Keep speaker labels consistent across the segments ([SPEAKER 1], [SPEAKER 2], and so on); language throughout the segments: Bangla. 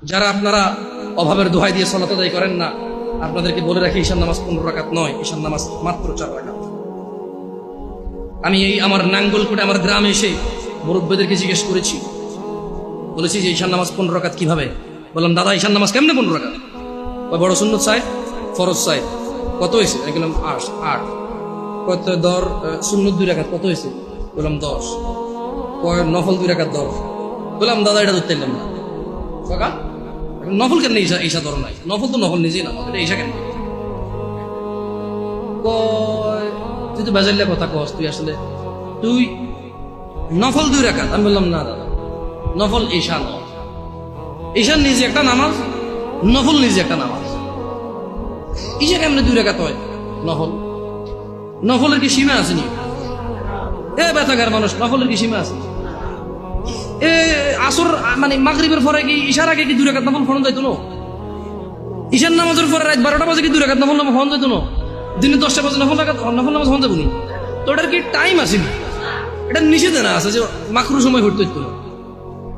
[SPEAKER 1] যারা আপনারা অভাবের দোহাই দিয়ে সালাত আদায় করেন না, আপনাদেরকে বলে রাখি ঈশান নামাজ 15 রাকাত নয়, ঈশান নামাজ মাত্র 4 রাকাত। আমি এই আমার নাঙ্গলকোটে আমার গ্রামে এসে মুরব্বীদেরকে জিজ্ঞেস করেছি, বলেছি যে ঈশান নামাজ 15 রাকাত কিভাবে? বললাম দাদা ঈশান নামাজ কেমনে 15 রাকাত? ওই বড় সুন্নত সাহেব ফরজ সাহেব কত হয়েছে? আমি বললাম 8। কত দর সুন্নত 2 রাকাত কত হয়েছে? বললাম 10। কয় নফল 2 রাকাত 10। বললাম দাদা এটা ধরতে না কাকা, নফল কেন ঈশা ধরো নাই? নফল তো নফল নিজেই না, এটা ঈশা কেন? তুই তো বেজাল্লা কথা কস, তুই আসলে তুই নফল 2 রাকাত। আমি বললাম না দাদা, নফল ঈশা নয়, ঈশা নিজে একটা নামাজ, নফল নিজে একটা নামাজ। ঈশা কেমনে 2 রাকাত হয়? নফল, নফলের কি সীমা আসেনি? এ ব্যথাগার মানুষ, নফলের কি সীমা আছে? এ আসর মানে মাগরিবের পরে কি ঈশার আগে কি 2 রাকাত নফল ফরজ যাইতো না? ঈশার নামাজের পরে রাত 12টা বাজে কি 2 রাকাত নফল ফরজ যাইতো না? দিনে 10টা বাজে নফল নামাজ ফরজ যাবো নি? তো এটার কি টাইম আসেনি? এটা নিষেধ না আছে যে মাকরু সময় ঘুরতে হইতো না।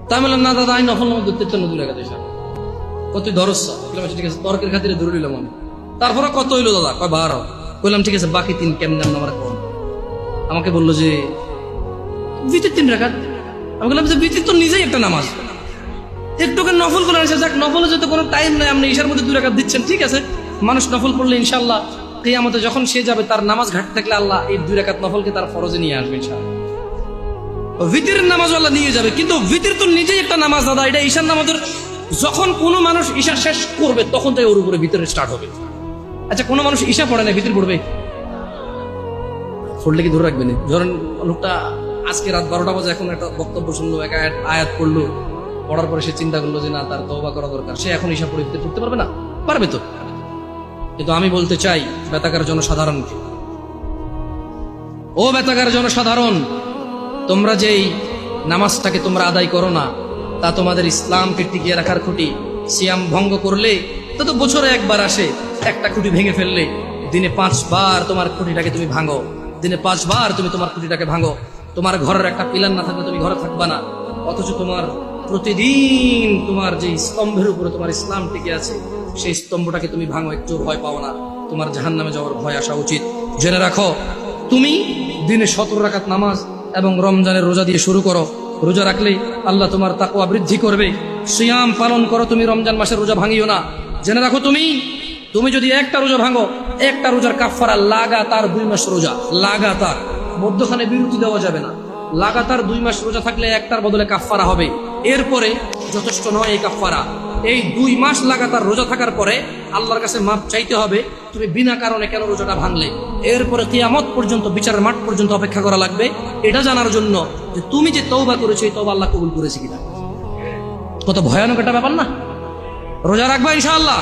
[SPEAKER 1] তাই বললাম না দাদা আমি নফল নামাজ ধরতে না 2 রাকাত ঈশা। কত ধরস্যা? ঠিক আছে, তর্কের খাতিরে ধরে নিলাম আমি। তারপরে কত হইলো দাদা? কয় 12। বললাম ঠিক আছে, বাকি 3 কেমন আমার কোন? আমাকে বললো যে ভিতর 3 রাকাত। আমি বললাম যে ভিতর তো নিজেই একটা নামাজ, একটুকে নফল করে আসা যাক। নফলে যদি কোনো টাইম নাই, আপনি ঈশার মধ্যে 2 রাকাত দিচ্ছেন, ঠিক আছে। মানুষ নফল পড়লে ইনশাল্লাহ কিয়ামতে যখন সে যাবে তার নামাজ ঘাটতে থাকলে আল্লাহ এই 2 রাকাত নফলকে তার ফরজে নিয়ে আসবে ইনশাআল্লাহ। ভিতরের নামাজ আল্লাহ নিয়ে যাবে, কিন্তু ভিতর তো নিজেই একটা নামাজ দাদা। এটা ঈশার নামাজের যখন কোনো মানুষ ঈশা শেষ করবে তখন তাই ওর উপরে ভিতরে স্টার্ট হবে। আচ্ছা, কোনো মানুষ ঈশা পড়ে না, ভিতর পড়বে? পড়লে কি ধরে রাখবেন? ধরেন লোকটা আজকে রাত 12টা বাজে এখন একটা বক্তব্য শুনলো, এক আয়াত পড়লো, পড়ার পরে সে চিন্তা করলো যে না, তার তওবা করা দরকার, সে এখন ঈশা পড়ে পড়তে পারবে না? পারবে তো। কিন্তু আমি বলতে চাই বেতাকার জনসাধারণকে, ও বেতাকার জনসাধারণ, তোমরা যেই নামাজটাকে তোমরা আদায় করো না, তা তোমাদের ইসলামকে টিকিয়ে রাখার খুঁটি। সিয়াম ভঙ্গ করলে তা তো বছরে একবার আসে, একটা খুঁটি ভেঙে ফেললে দিনে 5 বার তোমার খুঁটিটাকে তুমি ভাঙো, দিনে 5 বার তুমি তোমার খুঁটিটাকে ভাঙো। তোমার ঘরের একটা পিলার না থাকলে তুমি ঘরে থাকবা না, অথচ তোমার প্রতিদিন তোমার যে স্তম্ভের উপরে তোমার ইসলাম টিকে আছে সেই স্তম্ভটাকে তুমি ভাঙো, একটু ভয় পাও না? তোমার জাহান্নামে যাওয়ার ভয় আসা উচিত। জেনে রাখো, তুমি দিনে 17 রাকাত নামাজ এবং রমজানের রোজা দিয়ে শুরু করো। রোজা রাখলেই আল্লাহ তোমার তাকওয়া বৃদ্ধি করবে। সিয়াম পালন করো, তুমি রমজান মাসের রোজা ভাঙিও না। জেনে রাখো, তুমি যদি একটা রোজা ভাঙো, একটা রোজার কাফারা লাগাতার 2 মাস রোজা, লাগাতার, মধ্যখানে বিরতি দেওয়া যাবে না। লাগাতার 2 মাস রোজা থাকলে একটার বদলে কাফারা হবে। এরপরে যথেষ্ট নয় এই কাফারা, এই 2 মাস লাগাতার রোজা থাকার পরে আল্লাহর কাছে মাপ চাইতে হবে তুমি বিনা কারণে কেন রোজাটা ভাঙলে। এরপরে কিয়ামত পর্যন্ত, বিচারের মাঠ পর্যন্ত অপেক্ষা করা লাগবে এটা জানার জন্য যে তুমি যে তওবা করেছো এই তওবা আল্লাহ কবুল করেছে কিনা। কত ভয়ানক একটা ব্যাপার না? রোজা রাখবা ইনশাআল্লাহ।